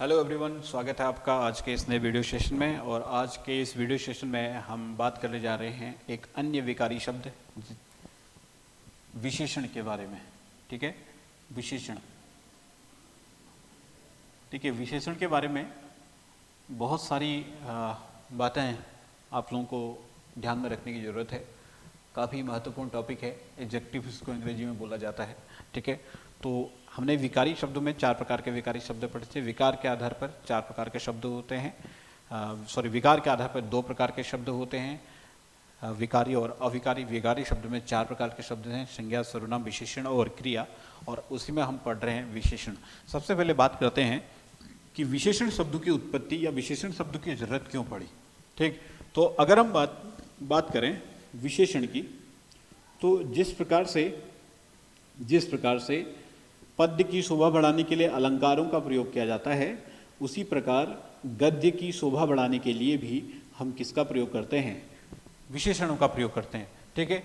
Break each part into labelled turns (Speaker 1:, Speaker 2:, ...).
Speaker 1: Hello everyone, स्वागत है आपका आज के इस नए वीडियो सेशन में। और आज के इस वीडियो सेशन में हम बात करने जा रहे हैं एक अन्य विकारी शब्द विशेषण के बारे में। ठीक है, विशेषण। ठीक है, विशेषण के बारे में बहुत सारी बातें आप लोगों को ध्यान में रखने की ज़रूरत है। काफ़ी महत्वपूर्ण टॉपिक है, एडजेक्टिव इसको अंग्रेजी में बोला जाता है। ठीक है, तो हमने विकारी शब्दों में 4 प्रकार के विकारी शब्द पढ़े थे। विकार के आधार पर 4 प्रकार के शब्द होते हैं, विकार के आधार पर 2 प्रकार के शब्द होते हैं, विकारी और अविकारी। विकारी शब्द में 4 प्रकार के शब्द हैं, संज्ञा, सर्वनाम, विशेषण और क्रिया। और उसी में हम पढ़ रहे हैं विशेषण। सबसे पहले बात करते हैं कि विशेषण शब्दों की उत्पत्ति या विशेषण शब्दों की जरूरत क्यों पड़ी। ठीक, तो अगर हम बात करें विशेषण की, तो जिस प्रकार से पद्य की शोभा बढ़ाने के लिए अलंकारों का प्रयोग किया जाता है, उसी प्रकार गद्य की शोभा बढ़ाने के लिए भी हम किसका प्रयोग करते हैं? विशेषणों का प्रयोग करते हैं। ठीक है,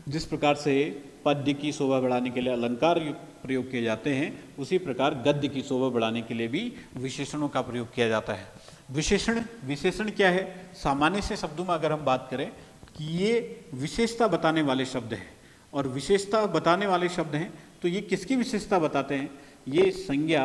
Speaker 1: जिस प्रकार से पद्य की शोभा बढ़ाने के लिए अलंकार प्रयोग किए जाते हैं, उसी प्रकार गद्य की शोभा बढ़ाने के लिए भी विशेषणों का प्रयोग किया जाता है। विशेषण क्या है? सामान्य से शब्दों में अगर हम बात करें कि ये विशेषता बताने वाले शब्द हैं, और विशेषता बताने वाले शब्द हैं तो ये किसकी विशेषता बताते हैं? ये संज्ञा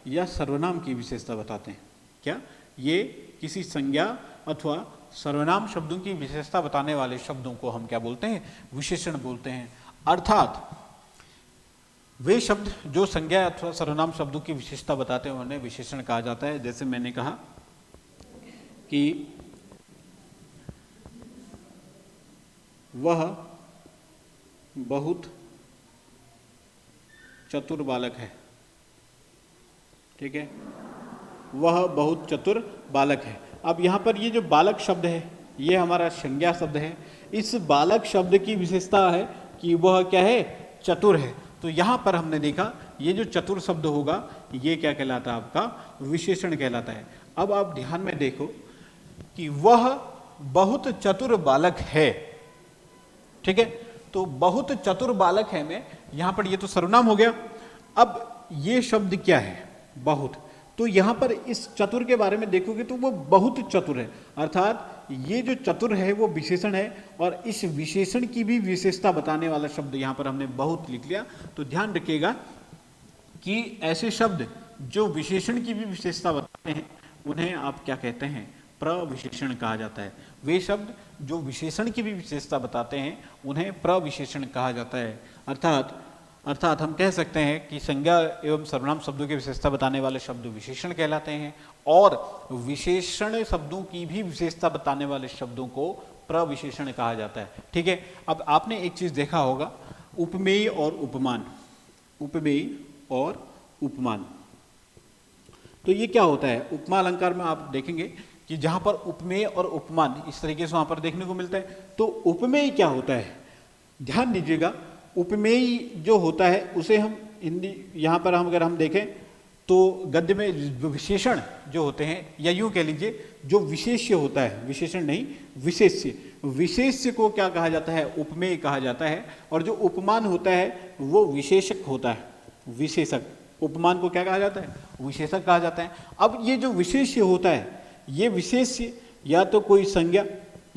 Speaker 1: या सर्वनाम की विशेषता बताते हैं। क्या ये किसी संज्ञा अथवा सर्वनाम शब्दों की विशेषता बताने वाले शब्दों को हम क्या बोलते हैं? विशेषण बोलते हैं। अर्थात वे शब्द जो संज्ञा अथवा सर्वनाम शब्दों की विशेषता बताते हैं उन्हें विशेषण कहा जाता है। जैसे मैंने कहा कि वह बहुत चतुर बालक है। ठीक है, वह बहुत चतुर बालक है। अब यहाँ पर ये जो बालक शब्द है, ये हमारा संज्ञा शब्द है। इस बालक शब्द की विशेषता है कि वह क्या है? चतुर है। तो यहाँ पर हमने देखा ये जो चतुर शब्द होगा ये क्या कहलाता है? आपका विशेषण कहलाता है। अब आप ध्यान में देखो कि वह बहुत चतुर बालक है। ठीक है, तो बहुत चतुर बालक है में यहाँ पर ये तो सर्वनाम हो गया। अब ये शब्द क्या है? बहुत। तो यहाँ पर इस चतुर के बारे में देखोगे तो वो बहुत चतुर है, अर्थात ये जो चतुर है वो विशेषण है, और इस विशेषण की भी विशेषता बताने वाला शब्द यहाँ पर हमने बहुत लिख लिया। तो ध्यान रखिएगा कि ऐसे शब्द जो विशेषण की भी विशेषता बताते हैं उन्हें आप क्या कहते हैं? प्रविशेषण कहा जाता है। वे शब्द जो विशेषण की भी विशेषता बताते हैं उन्हें प्रविशेषण कहा जाता है। अर्थात हम कह सकते हैं कि संज्ञा एवं सर्वनाम शब्दों की विशेषता बताने वाले शब्द विशेषण कहलाते हैं, और विशेषण शब्दों की भी विशेषता बताने वाले शब्दों को प्रविशेषण कहा जाता है। ठीक है, अब आपने एक चीज देखा होगा, उपमेय और उपमान। उपमेय और उपमान, तो ये क्या होता है? उपमा अलंकार में आप देखेंगे कि जहां पर उपमेय और उपमान इस तरीके से वहां पर देखने को मिलता है। तो उपमेय क्या होता है? ध्यान दीजिएगा, उपमेय जो होता है उसे हम हिंदी यहाँ पर अगर हम देखें तो गद्य में विशेषण जो होते हैं, या यूँ कह लीजिए जो विशेष्य होता है, विशेषण नहीं विशेष्य, विशेष्य को क्या कहा जाता है? उपमेय कहा जाता है। और जो उपमान होता है वो विशेषक होता है, विशेषक। उपमान को क्या कहा जाता है? विशेषक कहा जाता है। अब ये जो विशेष्य होता है, ये विशेष्य या तो कोई संज्ञा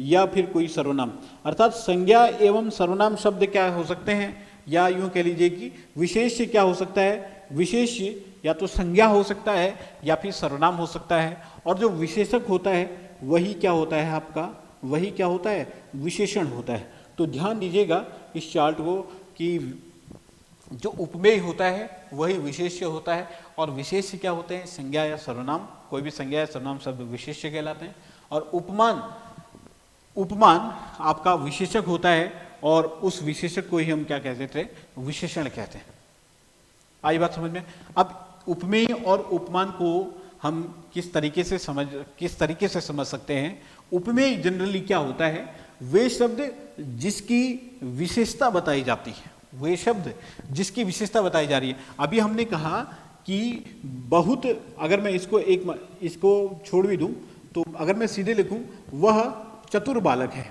Speaker 1: या फिर कोई सर्वनाम, अर्थात संज्ञा एवं सर्वनाम शब्द क्या हो सकते हैं? या यूं कह लीजिए कि विशेष्य क्या हो सकता है? विशेष्य या तो संज्ञा हो सकता है या फिर सर्वनाम हो सकता है। और जो विशेषक होता है वही क्या होता है आपका? वही क्या होता है? विशेषण होता है। तो ध्यान दीजिएगा इस चार्ट को कि जो उपमेय होता है वही विशेष्य होता है, और विशेष्य क्या होते हैं? संज्ञा या सर्वनाम। कोई भी संज्ञा या सर्वनाम शब्द विशेष्य कहलाते हैं। और उपमान आपका विशेषक होता है, और उस विशेषक को ही हम क्या कहते हैं? विशेषण कहते हैं। आई बात समझ में? अब उपमेय और उपमान को हम किस तरीके से समझ सकते हैं? उपमेय जनरली क्या होता है? वे शब्द जिसकी विशेषता बताई जाती है, वे शब्द जिसकी विशेषता बताई जा रही है। अभी हमने कहा कि बहुत, अगर मैं इसको छोड़ भी दूं तो अगर मैं सीधे लिखूं वह चतुर बालक है।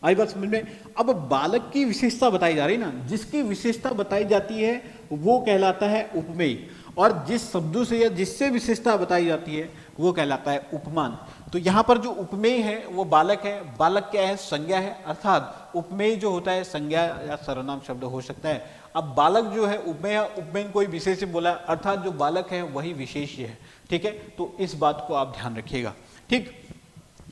Speaker 1: आई बात समझ में? अब बालक की विशेषता बताई जा रही ना, जिसकी विशेषता बताई जाती है वो कहलाता है उपमेय। और जिस शब्दों से या जिससे विशेषता बताई जाती है वो कहलाता है उपमान। तो यहाँ पर जो उपमेय है वो बालक है। बालक क्या है? संज्ञा है, अर्थात उपमेय जो होता है संज्ञा या सर्वनाम शब्द हो सकता है। अब बालक जो है उपमेय, उपमेय कोई विशेष बोला, अर्थात जो बालक है वही विशेष्य है। ठीक है, तो इस बात को आप ध्यान रखिएगा। ठीक,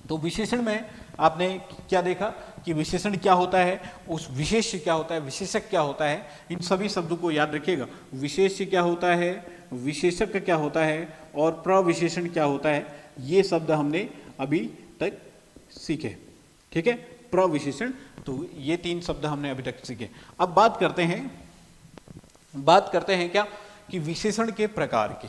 Speaker 1: तो विशेषण में आपने क्या देखा कि विशेषण क्या होता है, उस विशेष्य क्या होता है, विशेषक क्या होता है, इन सभी शब्दों को याद रखिएगा। विशेष्य क्या होता है, विशेषक क्या होता है और प्रविशेषण क्या होता है, ये शब्द हमने अभी तक सीखे। ठीक है, प्रविशेषण, तो ये 3 शब्द हमने अभी तक सीखे। अब बात करते हैं क्या कि विशेषण के प्रकार की।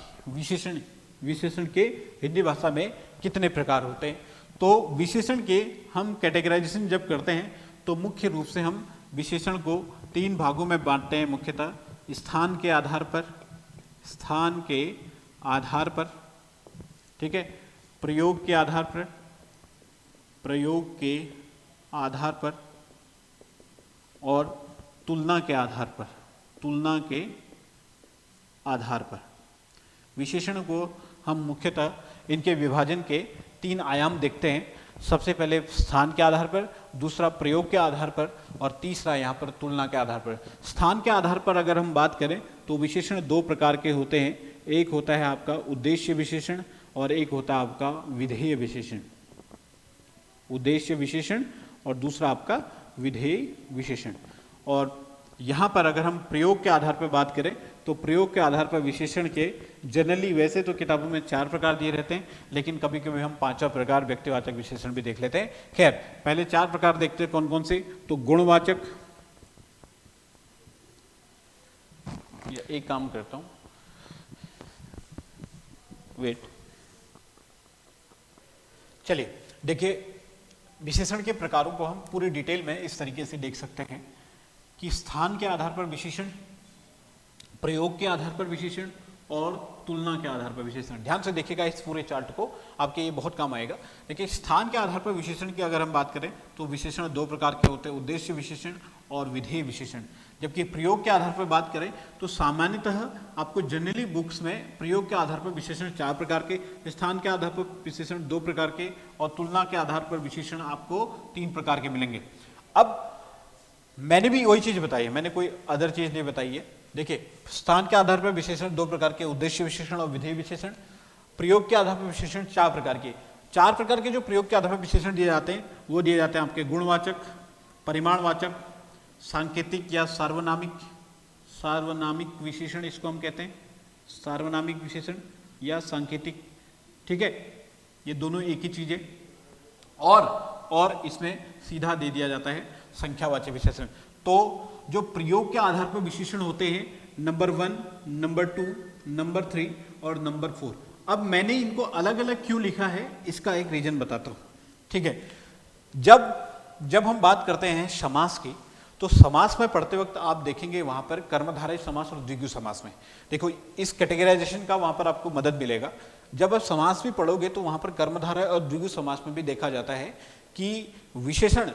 Speaker 1: विशेषण के हिंदी भाषा में कितने प्रकार होते हैं? तो विशेषण के हम कैटेगराइजेशन जब करते हैं तो मुख्य रूप से हम विशेषण को 3 भागों में बांटते हैं, मुख्यतः स्थान के आधार पर, ठीक है, प्रयोग के आधार पर और तुलना के आधार पर। विशेषण को हम मुख्यतः इनके विभाजन के 3 आयाम देखते हैं। सबसे पहले स्थान के आधार पर, दूसरा प्रयोग के आधार पर और तीसरा यहाँ पर तुलना के आधार पर। स्थान के आधार पर अगर हम बात करें तो विशेषण 2 प्रकार के होते हैं। एक होता है आपका उद्देश्य विशेषण और एक होता है आपका विधेय विशेषण। उद्देश्य विशेषण और दूसरा आपका विधेय विशेषण। और यहाँ पर अगर हम प्रयोग के आधार पर बात करें तो प्रयोग के आधार पर विशेषण के जनरली वैसे तो किताबों में 4 प्रकार दिए रहते हैं, लेकिन कभी कभी हम 5वां प्रकार व्यक्तिवाचक विशेषण भी देख लेते हैं। खैर, पहले 4 प्रकार देखते हैं कौन कौन से। तो गुणवाचक, एक काम करता हूं, वेट, चलिए देखिए, विशेषण के प्रकारों को हम पूरी डिटेल में इस तरीके से देख सकते हैं कि स्थान के आधार पर विशेषण, प्रयोग के आधार पर विशेषण और तुलना के आधार पर विशेषण। ध्यान से देखिएगा इस पूरे चार्ट को, आपके ये बहुत काम आएगा। देखिए, स्थान के आधार पर विशेषण की अगर हम बात करें तो विशेषण 2 प्रकार के होते हैं, उद्देश्य विशेषण और विधेय विशेषण। जबकि प्रयोग के आधार पर बात करें तो सामान्यतः आपको जनरली बुक्स में प्रयोग के आधार पर विशेषण 4 प्रकार के, स्थान के आधार पर विशेषण 2 प्रकार के और तुलना के आधार पर विशेषण आपको 3 प्रकार के मिलेंगे। अब मैंने भी वही चीज बताई है, मैंने कोई अदर चीज नहीं बताई है। देखिए, स्थान के आधार पर विशेषण 2 प्रकार के, उद्देश्य विशेषण और विधेय विशेषण। प्रयोग के आधार पर विशेषण 4 प्रकार के। 4 प्रकार के जो प्रयोग के आधार पर विशेषण दिए जाते हैं वो दिए जाते हैं आपके गुणवाचक, परिमाणवाचक, सांकेतिक या सार्वनामिक विशेषण, इसको हम कहते हैं सार्वनामिक विशेषण या सांकेतिक। ठीक है, ये दोनों एक ही चीज है। और इसमें सीधा दे दिया जाता है संख्यावाचक विशेषण। तो जो प्रयोग के आधार पर विशेषण होते हैं, नंबर 1, नंबर 2, नंबर 3 और नंबर 4। अब मैंने इनको अलग अलग क्यों लिखा है, इसका एक रीजन बताता हूं। ठीक है, जब हम बात करते हैं समास की, तो समास में पढ़ते वक्त आप देखेंगे वहां पर कर्मधारय समास और द्विगु समास में, देखो इस कैटेगराइजेशन का वहां पर आपको मदद मिलेगा। जब आप समास भी पढ़ोगे तो वहां पर कर्मधारय और द्विगु समास में भी देखा जाता है कि विशेषण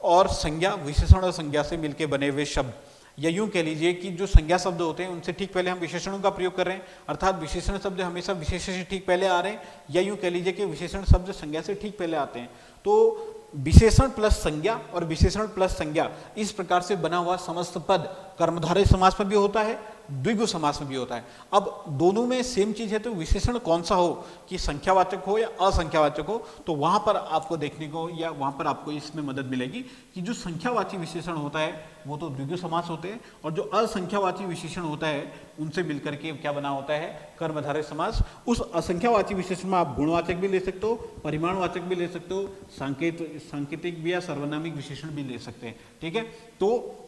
Speaker 1: और संज्ञा, विशेषण और संज्ञा से मिलकर बने हुए शब्द, या यूं कह लीजिए कि जो संज्ञा शब्द होते हैं उनसे ठीक पहले हम विशेषणों का प्रयोग कर रहे हैं, अर्थात विशेषण शब्द हमेशा विशेषण से ठीक पहले आ रहे हैं, या यूं कह लीजिए कि विशेषण शब्द संज्ञा से ठीक पहले आते हैं। तो विशेषण प्लस संज्ञा और विशेषण प्लस संज्ञा, इस प्रकार से बना हुआ समस्त पद कर्मधारय समास में भी होता है, द्विगु समास में भी होता है। अब दोनों में सेम चीज है, तो विशेषण कौन सा हो, कि संख्यावाचक हो या असंख्यावाचक हो, तो वहां पर आपको देखने को या वहां पर आपको इसमें मदद मिलेगी कि जो संख्यावाची विशेषण होता है वो तो द्विगु समास होते हैं, और जो असंख्यावाची विशेषण होता है उनसे मिलकर के क्या बना होता है, कर्मधारय समास। उस असंख्यावाची विशेषण में आप गुणवाचक भी ले सकते हो, परिमाणवाचक भी ले सकते हो, सांकेतिक भी या सर्वनामिक विशेषण भी ले सकते हैं। ठीक है, तो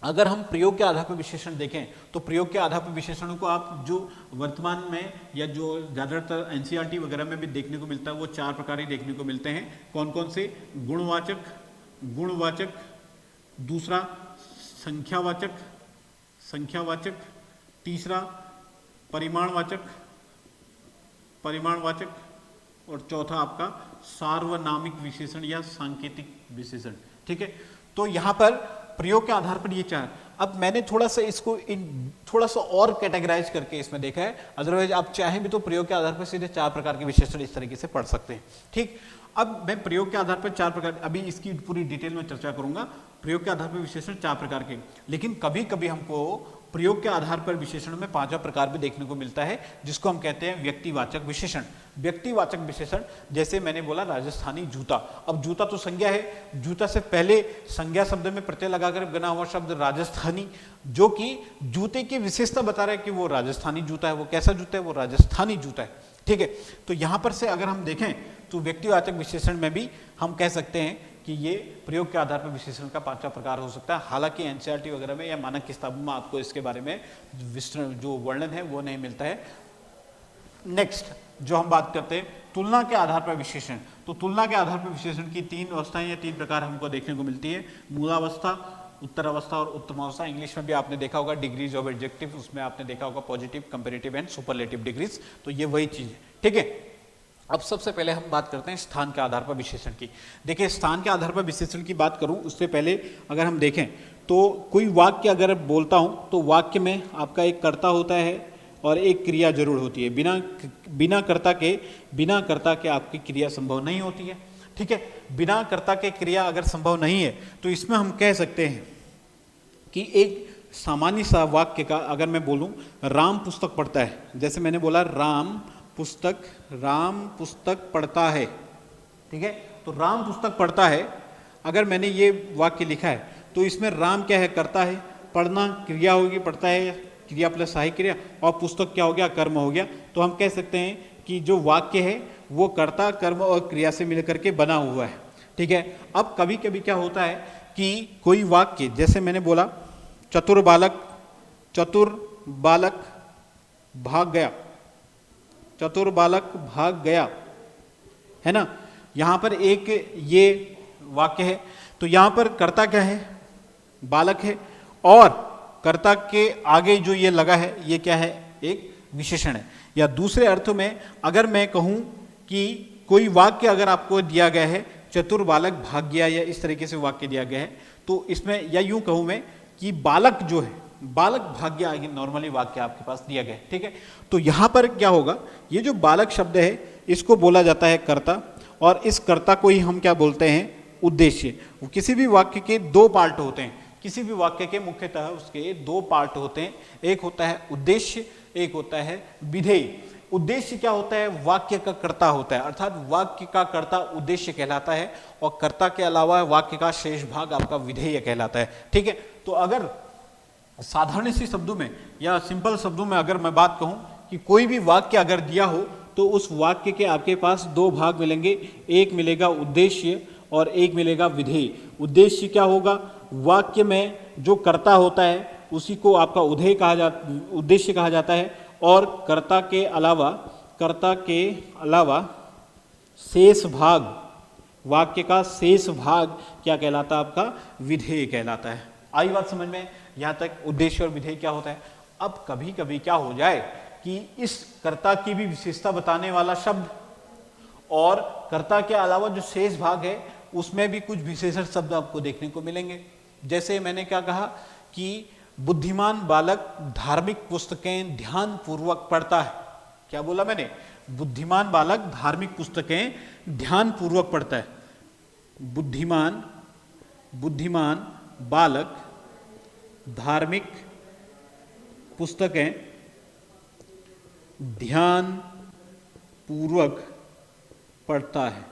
Speaker 1: अगर हम प्रयोग के आधार पर विशेषण देखें तो प्रयोग के आधार पर विशेषणों को आप जो वर्तमान में या जो ज़्यादातर एनसीईआरटी वगैरह में भी देखने को मिलता है वो 4 प्रकार ही देखने को मिलते हैं। कौन कौन से? गुणवाचक, दूसरा संख्यावाचक, तीसरा परिमाणवाचक और चौथा आपका सार्वनामिक विशेषण या सांकेतिक विशेषण। ठीक है, तो यहाँ पर प्रयोग के आधार पर ये चार। अब मैंने थोड़ा सा इसको थोड़ा सा और कैटेगराइज करके इसमें देखा है, अदरवाइज आप चाहें भी तो प्रयोग के आधार पर सीधे 4 प्रकार के विशेषण इस तरीके से पढ़ सकते हैं। ठीक, अब मैं प्रयोग के आधार पर 4 प्रकार, अभी इसकी पूरी डिटेल में चर्चा करूंगा। प्रयोग के आधार पर विशेषण 4 प्रकार के, लेकिन कभी कभी हमको प्रयोग के आधार पर विशेषण में 5वां प्रकार भी देखने को मिलता है, जिसको हम कहते हैं व्यक्तिवाचक विशेषण। व्यक्तिवाचक विशेषण, जैसे मैंने बोला राजस्थानी जूता, अब जूता तो संज्ञा है, जूता से पहले संज्ञा शब्द में प्रत्यय लगाकर बना हुआ शब्द राजस्थानी, जो कि जूते की विशेषता बता रहा है कि वो राजस्थानी जूता है। वो कैसा जूता है? वो राजस्थानी जूता है। ठीक है, तो यहां पर से अगर हम देखें तो व्यक्तिवाचक विशेषण में भी हम कह सकते हैं कि ये प्रयोग के आधार पर विशेषण का 5वां प्रकार हो सकता है। हालांकि एनसीईआरटी वगैरह में या मानक किताबों में आपको इसके बारे में जो वर्णन है वो नहीं मिलता है। नेक्स्ट जो हम बात करते हैं तुलना के आधार पर विशेषण, तो तुलना के आधार पर विशेषण की 3 अवस्थाएं या 3 प्रकार हमको देखने को मिलती है। मूलावस्था, उत्तरावस्था और उत्तमावस्था। इंग्लिश में भी आपने देखा होगा डिग्रीज ऑफ एडजेक्टिव, उसमें आपने देखा होगा positive, comparative and superlative degrees, तो ये वही चीज है। ठीक है, अब सबसे पहले हम बात करते हैं स्थान के आधार पर विशेषण की। देखिए, स्थान के आधार पर विशेषण की बात करूं उससे पहले अगर हम देखें तो कोई वाक्य अगर बोलता हूं तो वाक्य में आपका एक कर्ता होता है और एक क्रिया जरूर होती है। बिना कर्ता के आपकी क्रिया संभव नहीं होती है। ठीक है, बिना कर्ता के क्रिया अगर संभव नहीं है तो इसमें हम कह सकते हैं कि एक सामान्य सा वाक्य का अगर मैं बोलूं राम पुस्तक पढ़ता है, जैसे मैंने बोला राम पुस्तक पढ़ता है। ठीक है, तो राम पुस्तक पढ़ता है, अगर मैंने ये वाक्य लिखा है तो इसमें राम क्या है? कर्ता है, पढ़ना क्रिया होगी, पढ़ता है क्रिया प्लस सहायक क्रिया, और पुस्तक क्या हो गया? कर्म हो गया। तो हम कह सकते हैं कि जो वाक्य है वो कर्ता, कर्म और क्रिया से मिलकर के बना हुआ है। ठीक है, अब कभी कभी क्या होता है कि कोई वाक्य, जैसे मैंने बोला चतुर बालक भाग गया, चतुर बालक भाग गया, है ना। यहां पर एक ये वाक्य है, तो यहां पर कर्ता क्या है? बालक है, और कर्ता के आगे जो ये लगा है ये क्या है? एक विशेषण है। या दूसरे अर्थ में अगर मैं कहूं कि कोई वाक्य अगर आपको दिया गया है चतुर बालक भाग गया, या इस तरीके से वाक्य दिया गया है, तो इसमें या यूं कहूं मैं कि बालक जो है, बालक भाग गया, नॉर्मली वाक्य आपके पास दिया गया है। ठीक है, तो यहां पर क्या होगा? ये जो बालक शब्द है इसको बोला जाता है कर्ता, और इस कर्ता को ही हम क्या बोलते हैं? उद्देश्य। किसी भी वाक्य के 2 पार्ट होते हैं, किसी भी वाक्य के मुख्यतः उसके 2 पार्ट होते हैं, एक होता है उद्देश्य, एक होता है विधेय। उद्देश्य क्या होता है? वाक्य का कर्ता होता है, अर्थात वाक्य का कर्ता उद्देश्य कहलाता है, और कर्ता के अलावा वाक्य का शेष भाग आपका विधेय कहलाता है। ठीक है, तो अगर साधारण सी शब्दों में या सिंपल शब्दों में अगर मैं बात कहूं कि कोई भी वाक्य अगर दिया हो तो उस वाक्य के आपके पास 2 भाग मिलेंगे, एक मिलेगा उद्देश्य और एक मिलेगा विधेय। उद्देश्य क्या होगा? वाक्य में जो कर्ता होता है उसी को आपका उद्देश्य कहा जाता है, और कर्ता के अलावा शेष भाग, वाक्य का शेष भाग क्या कहलाता है? आपका विधेय कहलाता है। आई बात समझ में? यहां तक उद्देश्य और विधेय क्या होता है। अब कभी कभी क्या हो जाए कि इस कर्ता की भी विशेषता बताने वाला शब्द और कर्ता के अलावा जो शेष भाग है उसमें भी कुछ विशेषण शब्द आपको देखने को मिलेंगे। जैसे मैंने क्या कहा कि बुद्धिमान बालक धार्मिक पुस्तकें ध्यान पूर्वक पढ़ता है। क्या बोला मैंने? बुद्धिमान बालक धार्मिक पुस्तकें ध्यान पूर्वक पढ़ता है। बुद्धिमान बालक धार्मिक पुस्तकें ध्यान पूर्वक पढ़ता है।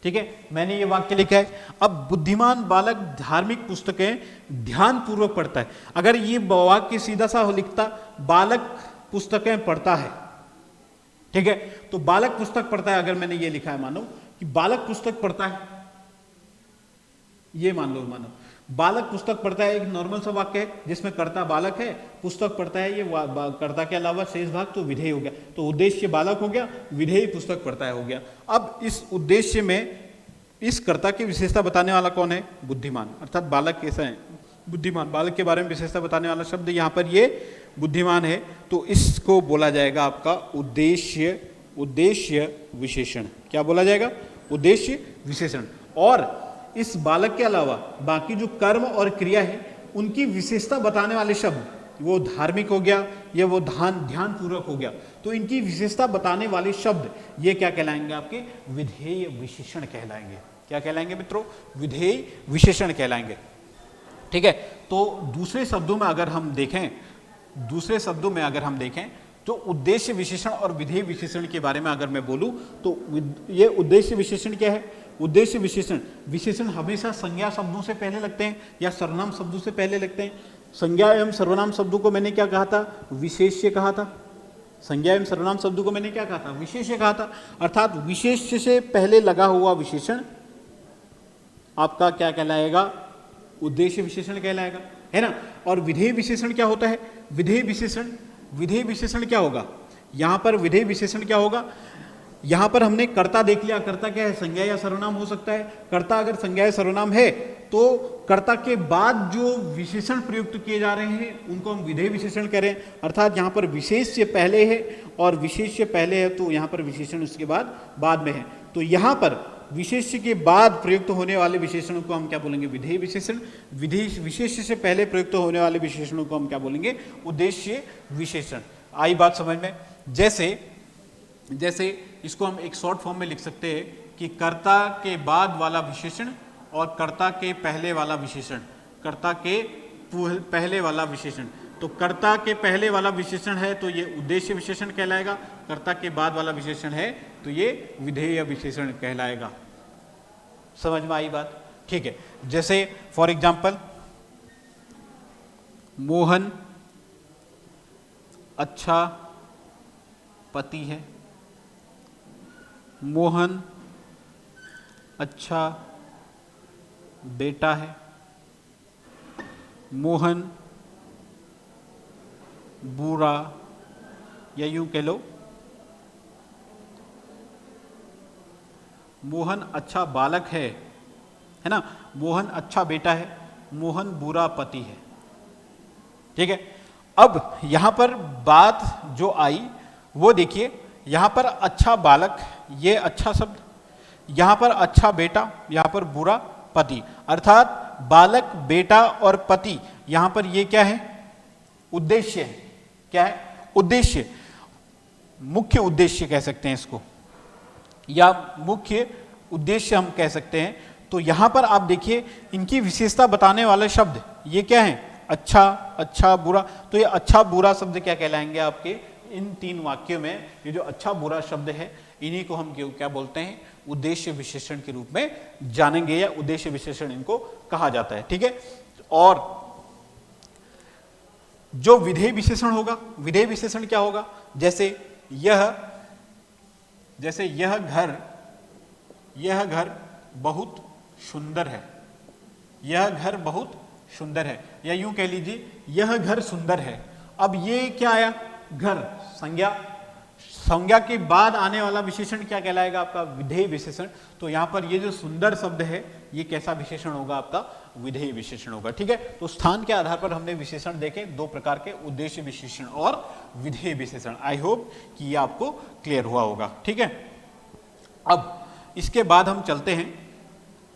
Speaker 1: ठीक है, मैंने ये वाक्य लिखा है। अब बुद्धिमान बालक धार्मिक पुस्तकें ध्यान पूर्वक पढ़ता है, अगर ये वाक्य सीधा सा लिखता बालक पुस्तकें पढ़ता है, ठीक है, तो बालक पुस्तक पढ़ता है, अगर मैंने ये लिखा है मानो कि बालक पुस्तक पढ़ता है, ये मानो बालक पुस्तक पढ़ता है, एक नॉर्मल सा वाक्य है जिसमें कर्ता बालक है, पुस्तक पढ़ता है, ये कर्ता के अलावा शेष भाग तो विधेय हो गया। तो उद्देश्य बालक हो गया, विधेय पुस्तक पढ़ता है हो गया। अब इस उद्देश्य में इस कर्ता की विशेषता बताने वाला कौन है? बुद्धिमान, अर्थात बालक कैसा है? बुद्धिमान। बालक के बारे में विशेषता बताने वाला शब्द यहाँ पर ये बुद्धिमान है, तो इसको बोला जाएगा आपका उद्देश्य विशेषण। क्या बोला जाएगा? उद्देश्य विशेषण। और इस बालक के अलावा बाकी जो कर्म और क्रिया है उनकी विशेषता बताने वाले शब्द, वो धार्मिक हो गया या वो ध्यान पूर्वक हो गया, तो इनकी विशेषता बताने वाले शब्द ये क्या कहलाएंगे? आपके विधेय विशेषण कहलाएंगे। क्या कहलाएंगे मित्रों? विधेय विशेषण कहलाएंगे। ठीक है, तो दूसरे शब्दों में अगर हम देखें तो उद्देश्य विशेषण और विधेय विशेषण के बारे में अगर मैं बोलूं तो ये उद्देश्य विशेषण क्या है? उद्देश्य विशेषण हमेशा संज्ञा शब्दों से पहले लगते हैं या सर्वनाम शब्दों से पहले लगते हैं। संज्ञा एवं सर्वनाम शब्दों को मैंने क्या कहा था? विशेष्य कहा था। संज्ञा एवं सर्वनाम शब्दों को मैंने क्या कहा था? विशेष्य कहा था। अर्थात विशेष्य से पहले लगा हुआ विशेषण आपका क्या कहलाएगा? उद्देश्य विशेषण कहलाएगा, है ना। और विधेय विशेषण क्या होता है? विधेय विशेषण क्या होगा? यहां पर विधेय विशेषण क्या होगा? यहां पर हमने कर्ता देख लिया। कर्ता क्या है? संज्ञा या सर्वनाम हो सकता है। कर्ता अगर संज्ञा या सर्वनाम है तो कर्ता के बाद जो विशेषण प्रयुक्त किए जा रहे हैं उनको हम विधेय विशेषण कह रहे हैं। अर्थात यहां पर विशेष से पहले है और विशेष से पहले है तो यहां पर विशेषण उसके बाद में है। तो यहां पर विशेष्य के बाद प्रयुक्त होने वाले विशेषणों को हम क्या बोलेंगे? विधेय विशेषण। विशेष्य से पहले प्रयुक्त होने वाले विशेषणों को हम क्या बोलेंगे? उद्देश्य विशेषण। आई बात समझ में? जैसे इसको हम एक शॉर्ट फॉर्म में लिख सकते हैं कि कर्ता के बाद वाला विशेषण और कर्ता के पहले वाला विशेषण। कर्ता के पहले वाला विशेषण, तो कर्ता के पहले वाला विशेषण है तो ये उद्देश्य विशेषण कहलाएगा। कर्ता के बाद वाला विशेषण है तो ये विधेय विशेषण कहलाएगा। समझ में आई बात? ठीक है, जैसे फॉर एग्जाम्पल मोहन अच्छा पति है। मोहन अच्छा बेटा है। मोहन बुरा, या यूं कह लो मोहन अच्छा बालक है ना। मोहन अच्छा बेटा है। मोहन बुरा पति है। ठीक है, अब यहां पर बात जो आई वो देखिए, यहां पर अच्छा बालक, ये अच्छा शब्द, यहां पर अच्छा बेटा, यहां पर बुरा पति। अर्थात बालक, बेटा और पति, यहां पर ये क्या है? उद्देश्य है। क्या है? उद्देश्य, मुख्य उद्देश्य कह सकते हैं इसको, या मुख्य उद्देश्य हम कह सकते हैं। तो यहां पर आप देखिए इनकी विशेषता बताने वाले शब्द ये क्या है? अच्छा, अच्छा बुरा। तो ये अच्छा बुरा शब्द क्या कहलाएंगे? आपके इन तीन वाक्यों में ये जो अच्छा बुरा शब्द है इन्हीं को हम क्या बोलते हैं? उद्देश्य विशेषण के रूप में जानेंगे, या उद्देश्य विशेषण इनको कहा जाता है। ठीक है, और जो विधेय विशेषण होगा, विधेय विशेषण क्या होगा? जैसे यह घर बहुत सुंदर है। यह घर बहुत सुंदर है, या यूं कह लीजिए यह घर सुंदर है। अब ये क्या आया? घर, संज्ञा के बाद आने वाला विशेषण क्या कहलाएगा? आपका विधेय विशेषण। तो यहां पर ये जो सुंदर शब्द है ये कैसा विशेषण होगा? आपका विधेय विशेषण होगा। ठीक है, तो स्थान के आधार पर हमने विशेषण देखे, दो प्रकार के, उद्देश्य विशेषण और विधेय विशेषण। आई होप कि ये आपको क्लियर हुआ होगा। ठीक है, अब इसके बाद हम चलते हैं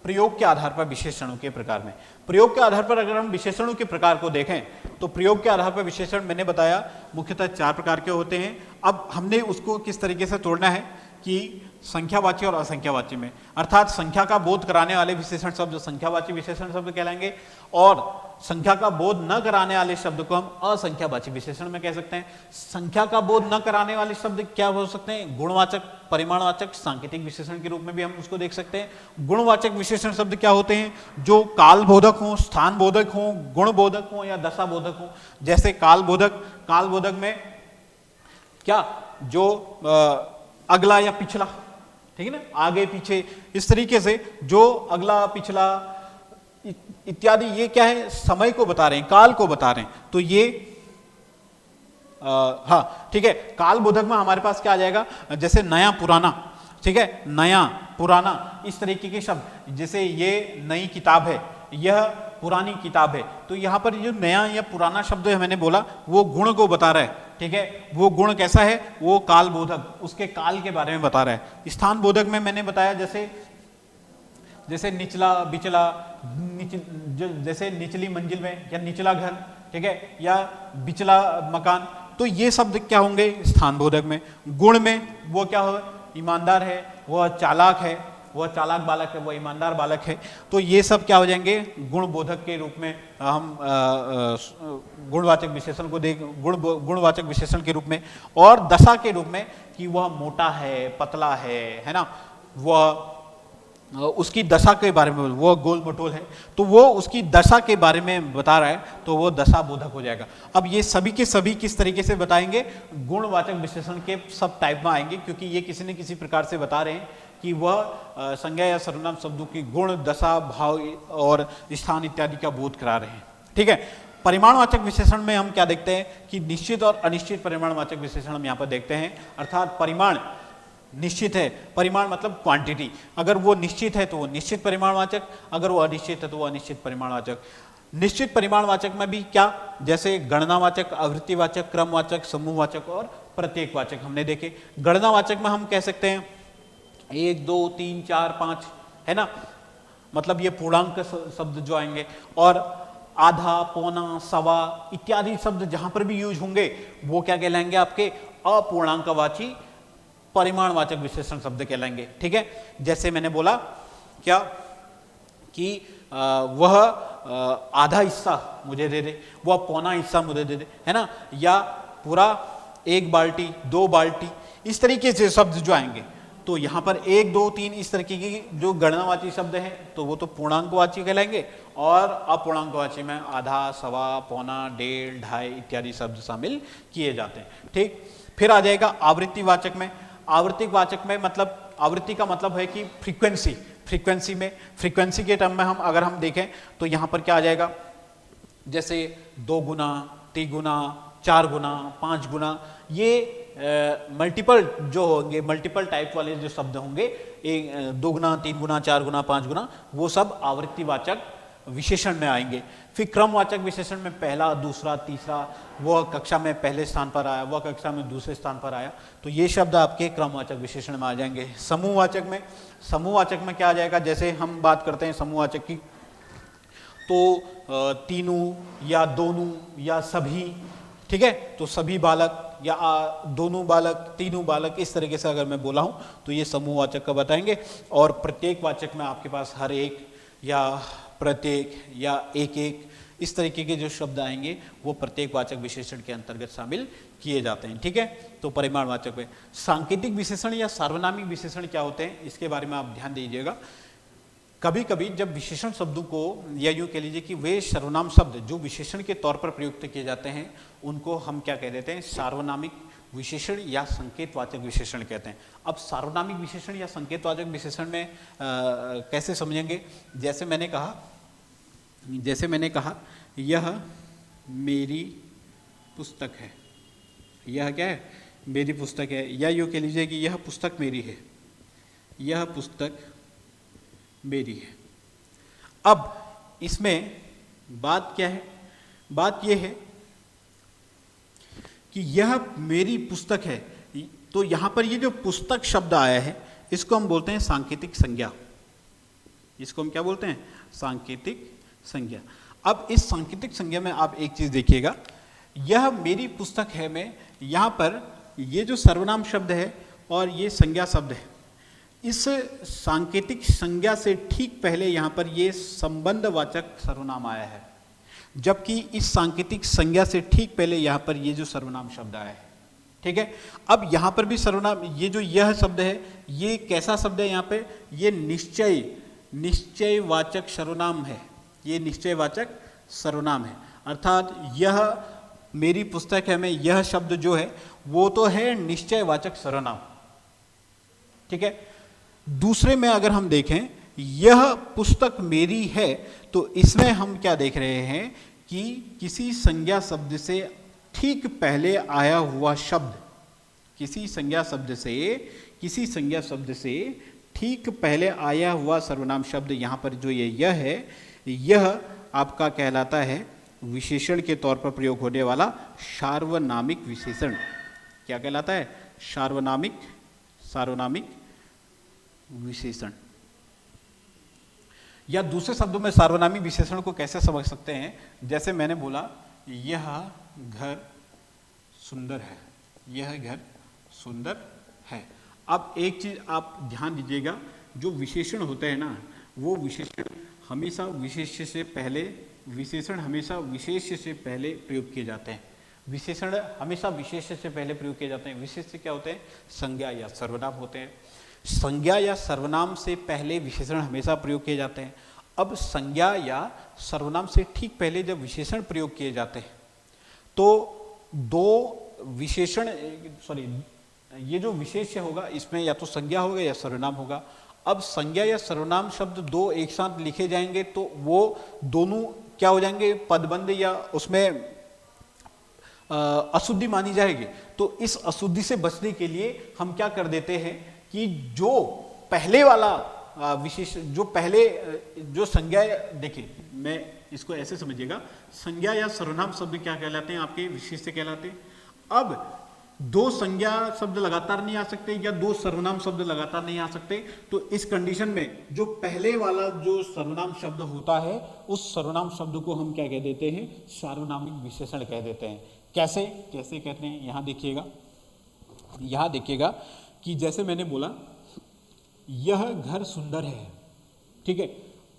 Speaker 1: प्रयोग के आधार पर विशेषणों के प्रकार में। प्रयोग के आधार पर अगर हम विशेषणों के प्रकार को देखें तो प्रयोग के आधार पर विशेषण मैंने बताया मुख्यतः 4 प्रकार के होते हैं। अब हमने उसको किस तरीके से तोड़ना है कि संख्यावाची और असंख्यावाची में, अर्थात संख्या का बोध कराने वाले विशेषण शब्द संख्यावाची विशेषण शब्द कहलाएंगे, और संख्या का बोध न कराने वाले शब्द को हम असंख्यावाची विशेषण में कह सकते हैं। संख्या का बोध न कराने वाले शब्द क्या हो सकते हैं? गुणवाचक, परिमाणवाचक, सांकेतिक विशेषण के रूप में भी हम उसको देख सकते हैं। गुणवाचक विशेषण शब्द क्या होते हैं? जो काल बोधक हो, स्थान बोधक हो, गुण बोधक हो या दशा बोधक हो। जैसे काल बोधक में क्या? जो अगला या पिछला, ठीक है ना, आगे पीछे, इस तरीके से जो अगला पिछला इत्यादि, ये क्या है? समय को बता रहे हैं, काल को बता रहे हैं। तो ये हाँ ठीक है, काल बोधक में हमारे पास क्या आ जाएगा? जैसे नया पुराना, ठीक है, नया पुराना, इस तरीके के शब्द। जैसे ये नई किताब है, यह पुरानी किताब है। तो यहाँ पर जो नया या पुराना शब्द है मैंने बोला वो गुण को बता रहा है। ठीक है, वो गुण कैसा है? वो काल बोधक, उसके काल के बारे में बता रहा है। स्थान बोधक में मैंने बताया जैसे जैसे निचला बिचला, जैसे निचली मंजिल में या निचला घर, ठीक है, या बिचला मकान, तो ये शब्द क्या होंगे स्थानबोधक में। गुण में वो क्या हो, ईमानदार है, वह चालाक है, वह चालाक बालक है, वह ईमानदार बालक है, तो ये सब क्या हो जाएंगे गुणबोधक के रूप में। हम गुणवाचक विशेषण को देख गुणवाचक विशेषण के रूप में। और दशा के रूप में कि वह मोटा है, पतला है ना, वह उसकी दशा के बारे में, वो गोल मटोल है तो वो उसकी दशा के बारे में बता रहा है, तो वो दशा बोधक हो जाएगा। अब ये सभी के सभी किस तरीके से बताएंगे, गुणवाचक विशेषण के सब टाइप में आएंगे, क्योंकि ये किसी न किसी प्रकार से बता रहे हैं कि वह संज्ञा या सर्वनाम शब्दों की गुण, दशा, भाव और स्थान इत्यादि का बोध करा रहे हैं। ठीक है, परिमाणवाचक विशेषण में हम क्या देखते हैं कि निश्चित और अनिश्चित परिमाणवाचक विशेषण हम यहाँ पर देखते हैं। अर्थात परिमाण निश्चित है, परिमाण मतलब क्वांटिटी, अगर वो निश्चित है तो वो निश्चित परिमाणवाचक, अगर वो अनिश्चित है तो वो अनिश्चित परिमाणवाचक। निश्चित परिमाणवाचक में भी क्या, जैसे गणनावाचक, आवृत्तिवाचक, क्रमवाचक, समूहवाचक और प्रत्येकवाचक हमने देखे। गणनावाचक में हम कह सकते हैं 1 2 3 4 5, है ना, मतलब ये पूर्णांक शब्द जो आएंगे। और आधा, पौना, सवा इत्यादि शब्द जहां पर भी यूज होंगे वो क्या कहलाएंगे, आपके अपूर्णांकवाची परिमाणवाचक विशेषण शब्द कहलाएंगे। ठीक है, जैसे मैंने बोला क्या कि वह आधा हिस्सा मुझे दे दे, वह पौना हिस्सा मुझे दे दे, है ना, या पूरा 1 बाल्टी, 2 बाल्टी, इस तरीके से शब्द जो आएंगे। तो यहाँ पर 1 2 3 इस तरीके की जो गणनावाची शब्द हैं तो वो तो पूर्णांकवाची कहलाएंगे, और अपूर्णांकवाची में आधा, सवा, पौना, 1.5, 2.5 इत्यादि शब्द शामिल किए जाते हैं। ठीक, फिर आ जाएगा आवृत्तिवाचक में। आवृत्तिवाचक में मतलब, आवृत्ति का मतलब है कि फ्रीक्वेंसी, फ्रीक्वेंसी में, फ्रीक्वेंसी के टर्म में हम अगर हम देखें तो यहाँ पर क्या आ जाएगा, जैसे 2 गुना, 3 गुना, 4 गुना, 5 गुना, ये मल्टीपल जो होंगे, मल्टीपल टाइप वाले जो शब्द होंगे, 2 गुना, 3 गुना, 4 गुना, 5 गुना, वो सब आवृत्तिवाचक विशेषण में आएंगे। फिर क्रमवाचक विशेषण में पहला, दूसरा, तीसरा, वह कक्षा में पहले स्थान पर आया, वह कक्षा में दूसरे स्थान पर आया, तो ये शब्द आपके क्रमवाचक विशेषण में आ जाएंगे। समूहवाचक में, समूहवाचक में क्या आ जाएगा, जैसे हम बात करते हैं समूहवाचक की, तो तीनों या दोनों या सभी, ठीक है, तो सभी बालक या दोनों बालक, तीनों बालक, इस तरीके से अगर मैं बोला हूं तो ये समूहवाचक का बताएंगे। और प्रत्येकवाचक में आपके पास हर एक या प्रत्येक या एक एक, इस तरीके के जो शब्द आएंगे वो प्रत्येकवाचक विशेषण के अंतर्गत शामिल किए जाते हैं। ठीक है, तो परिमाणवाचक में सांकेतिक विशेषण या सार्वनामिक विशेषण क्या होते हैं, इसके बारे में आप ध्यान दीजिएगा। कभी कभी जब विशेषण शब्दों को, या यूँ कह लीजिए कि वे सर्वनाम शब्द जो विशेषण के तौर पर प्रयुक्त किए जाते हैं उनको हम क्या कह देते हैं, सार्वनामिक विशेषण या संकेतवाचक विशेषण कहते हैं। अब सार्वनामिक विशेषण या संकेतवाचक विशेषण में कैसे समझेंगे, जैसे मैंने कहा यह मेरी पुस्तक है, यह क्या है, मेरी पुस्तक है, या यूँ कह लीजिए कि यह पुस्तक मेरी है, यह पुस्तक मेरी है। अब इसमें बात क्या है, बात यह है कि यह मेरी पुस्तक है, तो यहां पर ये जो पुस्तक शब्द आया है इसको हम बोलते हैं सांकेतिक संज्ञा। इसको हम क्या बोलते हैं, सांकेतिक संज्ञा। अब इस सांकेतिक संज्ञा में आप एक चीज देखिएगा, यह मेरी पुस्तक है में यहां पर ये जो सर्वनाम शब्द है और ये संज्ञा शब्द है, इस सांकेतिक संज्ञा से ठीक पहले यहां पर ये संबंधवाचक सर्वनाम आया है, जबकि इस सांकेतिक संज्ञा से ठीक पहले यहां पर ये जो सर्वनाम शब्द आया है। ठीक है, अब यहां पर भी सर्वनाम, ये जो यह शब्द है ये कैसा शब्द है, यहां पे ये निश्चयवाचक सर्वनाम है, ये निश्चयवाचक सर्वनाम है। अर्थात यह मेरी पुस्तक है में यह शब्द जो है वो तो है निश्चयवाचक सर्वनाम। ठीक है, दूसरे में अगर हम देखें यह पुस्तक मेरी है, तो इसमें हम क्या देख रहे हैं कि किसी संज्ञा शब्द से ठीक पहले आया हुआ शब्द, किसी संज्ञा शब्द से ठीक पहले आया हुआ सर्वनाम शब्द, यहाँ पर जो ये यह है, यह आपका कहलाता है विशेषण के तौर पर प्रयोग होने वाला सार्वनामिक विशेषण। क्या कहलाता है, सार्वनामिक विशेषण। या दूसरे शब्दों में सार्वनामिक विशेषण को कैसे समझ सकते हैं, जैसे मैंने बोला यह घर सुंदर है, यह घर सुंदर है। अब एक चीज आप ध्यान दीजिएगा, जो विशेषण होते हैं ना, वो विशेषण हमेशा विशेष्य से पहले, विशेषण हमेशा विशेष्य से पहले प्रयोग किए जाते हैं। विशेषण हमेशा विशेष्य से पहले प्रयोग किए जाते हैं। विशेष्य क्या होते हैं? संज्ञा या सर्वनाम होते हैं। संज्ञा या सर्वनाम से पहले विशेषण हमेशा प्रयोग किए जाते हैं। अब संज्ञा या सर्वनाम से ठीक पहले जब विशेषण प्रयोग किए जाते हैं तो दो विशेषण, ये जो विशेष्य होगा इसमें या तो संज्ञा होगा या सर्वनाम होगा। अब संज्ञा या सर्वनाम शब्द दो एक साथ लिखे जाएंगे तो वो दोनों क्या हो जाएंगे? पदबंध या उसमें अशुद्धि मानी जाएगी। तो इस अशुद्धि से बचने के लिए हम क्या कर देते हैं कि जो पहले वाला विशेष, जो पहले जो संज्ञा, देखिए मैं इसको ऐसे समझिएगा, संज्ञा या सर्वनाम शब्द क्या कहलाते हैं? आपके विशेष्य कहलाते हैं। अब दो संज्ञा शब्द लगातार नहीं आ सकते या दो सर्वनाम शब्द लगातार नहीं आ सकते, तो इस कंडीशन में जो पहले वाला जो सर्वनाम शब्द होता है उस सर्वनाम शब्द को हम क्या कह देते हैं? सार्वनामिक विशेषण कह देते हैं। कैसे कैसे कहते हैं? यहाँ देखिएगा कि जैसे मैंने बोला यह घर सुंदर है, ठीक है।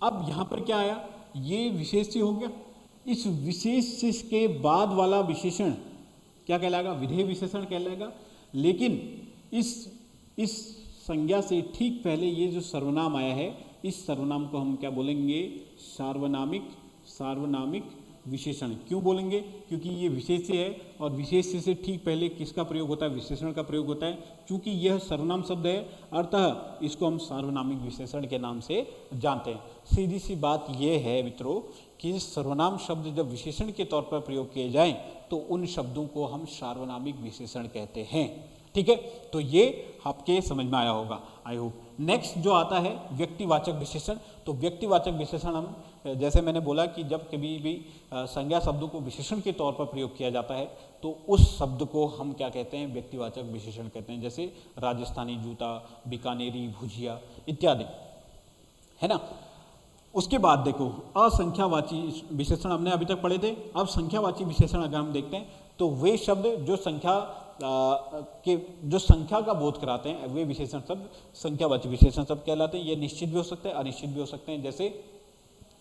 Speaker 1: अब यहाँ पर क्या आया? ये विशेष्य हो गया। इस विशेष्य के बाद वाला विशेषण क्या कहलाएगा? विधेय विशेषण कहलाएगा। लेकिन इस संज्ञा से ठीक पहले ये जो सर्वनाम आया है, इस सर्वनाम को हम क्या बोलेंगे? सार्वनामिक विशेषण। क्यों बोलेंगे? क्योंकि ये विशेष्य है और विशेष्य से ठीक पहले किसका प्रयोग होता है? विशेषण का प्रयोग होता है। चूंकि यह सर्वनाम शब्द है अतः इसको हम सार्वनामिक विशेषण के नाम से जानते हैं। सीधी सी बात यह है मित्रों कि सर्वनाम शब्द जब विशेषण के तौर पर प्रयोग किए जाएं तो उन शब्दों को हम सार्वनामिक विशेषण कहते हैं, ठीक है। तो ये आपके समझ में आया होगा, आई होप। नेक्स्ट जो आता है व्यक्तिवाचक विशेषण। तो व्यक्तिवाचक विशेषण हम, जैसे मैंने बोला कि जब कभी भी संज्ञा शब्दों को विशेषण के तौर पर प्रयोग किया जाता है तो उस शब्द को हम क्या कहते हैं? व्यक्तिवाचक विशेषण कहते हैं। जैसे राजस्थानी जूता, बीकानेरी भुजिया इत्यादि, है ना। उसके बाद देखो असंख्यावाची विशेषण हमने अभी तक पढ़े थे। अब संख्यावाची विशेषण अगर हम देखते हैं तो वे शब्द जो संख्या का बोध कराते हैं वे विशेषण शब्द संख्यावाची विशेषण शब्द कहलाते हैं। ये निश्चित भी हो सकते हैं, अनिश्चित भी हो सकते हैं।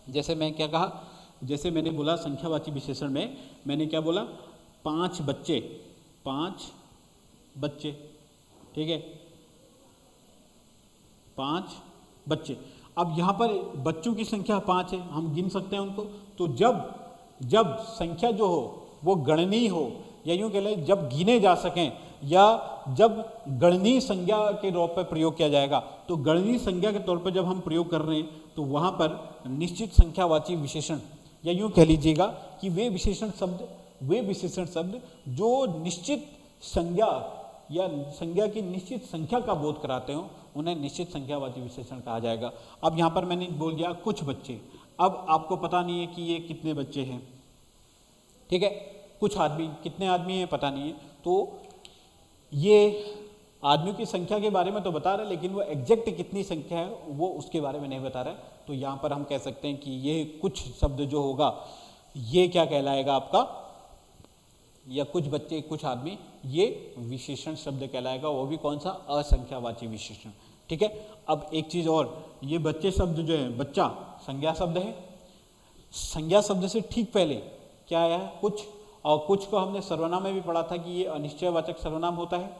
Speaker 1: जैसे मैं क्या कहा? जैसे मैंने बोला संख्यावाची विशेषण में मैंने क्या बोला? 5 बच्चे, ठीक है, 5 बच्चे। अब यहाँ पर बच्चों की संख्या 5 है, हम गिन सकते हैं उनको। तो जब संख्या जो हो वो गणनीय हो, या यूँ कह लें जब गिने जा सकें, या जब गणनीय संज्ञा के रूप पर प्रयोग किया जाएगा, तो गणनीय संज्ञा के तौर पर जब हम प्रयोग कर रहे हैं तो वहाँ पर निश्चित संख्यावाची विशेषण, या यूँ कह लीजिएगा कि वे विशेषण शब्द जो निश्चित संज्ञा या संज्ञा की निश्चित संख्या का बोध कराते हो उन्हें निश्चित संख्यावाची विशेषण कहा जाएगा। अब यहाँ पर मैंने बोल दिया कुछ बच्चे। अब आपको पता नहीं है कि ये कितने बच्चे हैं, ठीक है। कुछ आदमी, कितने आदमी हैं पता नहीं है। तो ये आदमियों की संख्या के बारे में तो बता रहा है, लेकिन वो एग्जैक्ट कितनी संख्या है वो उसके बारे में नहीं बता रहा है। तो यहाँ पर हम कह सकते हैं कि ये कुछ शब्द जो होगा ये क्या कहलाएगा आपका? या कुछ बच्चे, कुछ आदमी, ये विशेषण शब्द कहलाएगा। वो भी कौन सा? असंख्यावाची विशेषण, ठीक है। अब एक चीज और, ये बच्चे शब्द जो है, बच्चा संज्ञा शब्द है। संज्ञा शब्द से ठीक पहले क्या आया है? कुछ। और कुछ को हमने सर्वनाम में भी पढ़ा था कि ये अनिश्चयवाचक सर्वनाम होता है।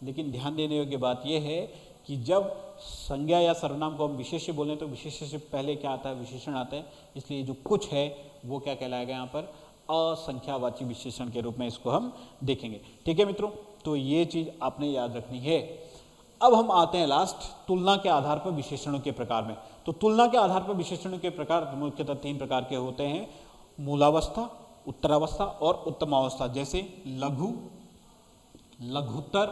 Speaker 1: लेकिन ध्यान देने योग्य बात यह है कि जब संज्ञा या सर्वनाम को हम विशेष्य बोलें तो विशेष्य से पहले क्या आता है? विशेषण आता है। इसलिए जो कुछ है वो क्या कहलाएगा? यहाँ पर असंख्यावाची विशेषण के रूप में इसको हम देखेंगे, ठीक है मित्रों। तो ये चीज आपने याद रखनी है। अब हम आते हैं लास्ट, तुलना के आधार पर विशेषणों के प्रकार में। तो तुलना के आधार पर विशेषणों के प्रकार मुख्यतः 3 प्रकार के होते हैं: मूलावस्था, उत्तरावस्था और उत्तमावस्था। जैसे लघु, लघुतर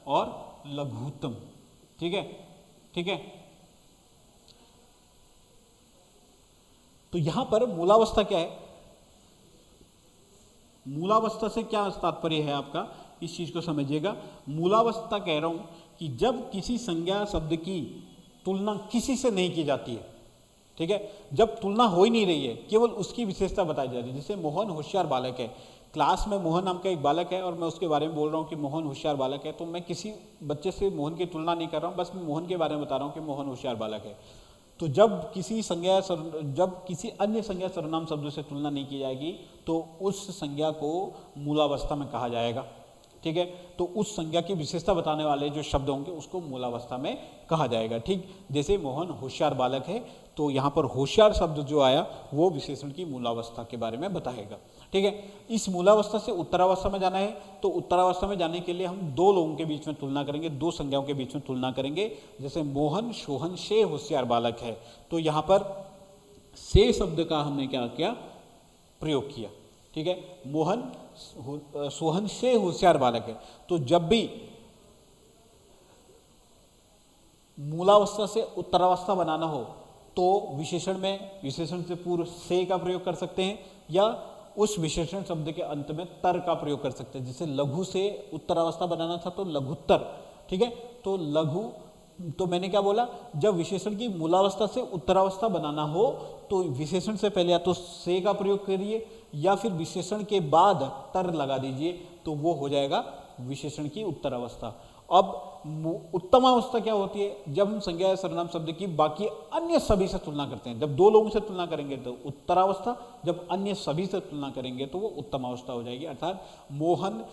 Speaker 1: और लघुत्तम, ठीक है। तो यहां पर मूलावस्था क्या है? मूलावस्था से क्या तात्पर्य है आपका? इस चीज को समझिएगा। मूलावस्था कह रहा हूं कि जब किसी संज्ञा शब्द की तुलना किसी से नहीं की जाती है, ठीक है। जब तुलना हो ही नहीं रही है, केवल उसकी विशेषता बताई जा रही है। जैसे मोहन होशियार बालक है, क्लास में मोहन नाम का एक बालक है और मैं उसके बारे में बोल रहा हूँ कि मोहन होशियार बालक है, तो मैं किसी बच्चे से मोहन की तुलना नहीं कर रहा हूँ, बस मैं मोहन के बारे में बता रहा हूँ कि मोहन होशियार बालक है। तो जब किसी अन्य संज्ञा सर्वनाम शब्दों से तुलना नहीं की जाएगी तो उस संज्ञा को मूलावस्था में कहा जाएगा, ठीक है। तो उस संज्ञा की विशेषता बताने वाले जो शब्द होंगे उसको मूलावस्था में कहा जाएगा, ठीक। जैसे मोहन होशियार बालक है, तो यहाँ पर होशियार शब्द जो आया वो विशेषण की मूलावस्था के बारे में बताएगा, ठीक है। इस मूलावस्था से उत्तरावस्था में जाना है, तो उत्तरावस्था में जाने के लिए हम दो लोगों के बीच में तुलना करेंगे, दो संज्ञाओं के बीच में तुलना करेंगे। जैसे मोहन सोहन से होशियार बालक है, तो यहाँ पर से शब्द का हमने क्या किया, प्रयोग किया, ठीक है। मोहन सोहन से होशियार बालक है, तो जब भी मूलावस्था से उत्तरावस्था बनाना हो तो विशेषण से पूर्व से का प्रयोग कर सकते हैं, या उस विशेषण शब्द के अंत में तर का प्रयोग कर सकते हैं। जैसे लघु से उत्तरावस्था बनाना था तो लघुत्तर, ठीक है। तो लघु, तो मैंने क्या बोला, जब विशेषण की मूलावस्था से उत्तरावस्था बनाना हो तो विशेषण से पहले या तो से का प्रयोग करिए या फिर विशेषण के बाद तर लगा दीजिए, तो वो हो जाएगा विशेषण की उत्तरावस्था। अब उत्तमावस्था क्या होती है, जब हम संज्ञा या सर्वनाम शब्द की बाकी अन्य सभी से तुलना करते हैं। जब दो लोगों से तुलना करेंगे तो उत्तरावस्था, जब अन्य सभी से तुलना करेंगे तो वो उत्तमावस्था हो जाएगी। अर्थात मोहन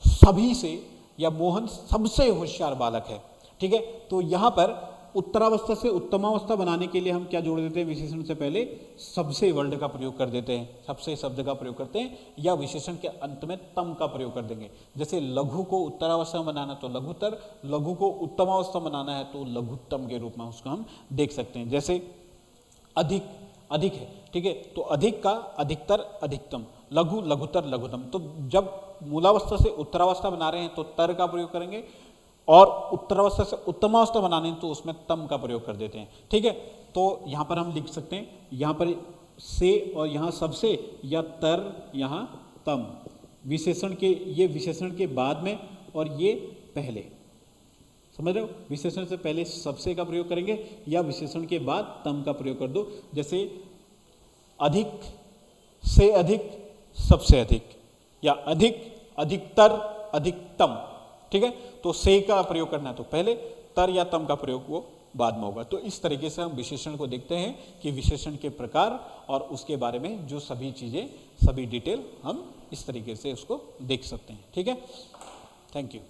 Speaker 1: सभी से या मोहन सबसे होशियार बालक है, ठीक है। तो यहाँ पर उत्तरावस्था से उत्तमावस्था बनाने के लिए हम क्या जोड़ देते हैं, विशेषण से पहले सबसे वर्ड का प्रयोग कर देते हैं, सबसे शब्द का प्रयोग करते हैं, या विशेषण के अंत में तम का प्रयोग कर देंगे। जैसे लघु को उत्तरावस्था में बनाना तो लघुतर, लघु को उत्तमावस्था बनाना है तो लघुत्तम के रूप में उसको हम देख सकते हैं। जैसे अधिक है, ठीक है, तो अधिक का अधिकतर अधिकतम, लघु लघुतर लघुतम। तो जब मूलावस्था से उत्तरावस्था बना रहे हैं तो तर का प्रयोग करेंगे, और उत्तरावस्था से उत्तमावस्था बनाने तो उसमें तम का प्रयोग कर देते हैं, ठीक है। तो यहाँ पर हम लिख सकते हैं, यहाँ पर से और यहाँ सबसे, या तर यहाँ तम, विशेषण के, ये विशेषण के बाद में और ये पहले, समझ रहे हो। विशेषण से पहले सबसे का प्रयोग करेंगे या विशेषण के बाद तम का प्रयोग कर दो। जैसे अधिक से अधिक, सबसे अधिक, या अधिक अधिकतर अधिकतम, ठीक है। तो से का प्रयोग करना है तो पहले, तर या तम का प्रयोग वो बाद में होगा। तो इस तरीके से हम विशेषण को देखते हैं कि विशेषण के प्रकार और उसके बारे में जो सभी चीज़ें, सभी डिटेल हम इस तरीके से उसको देख सकते हैं, ठीक है। Thank you.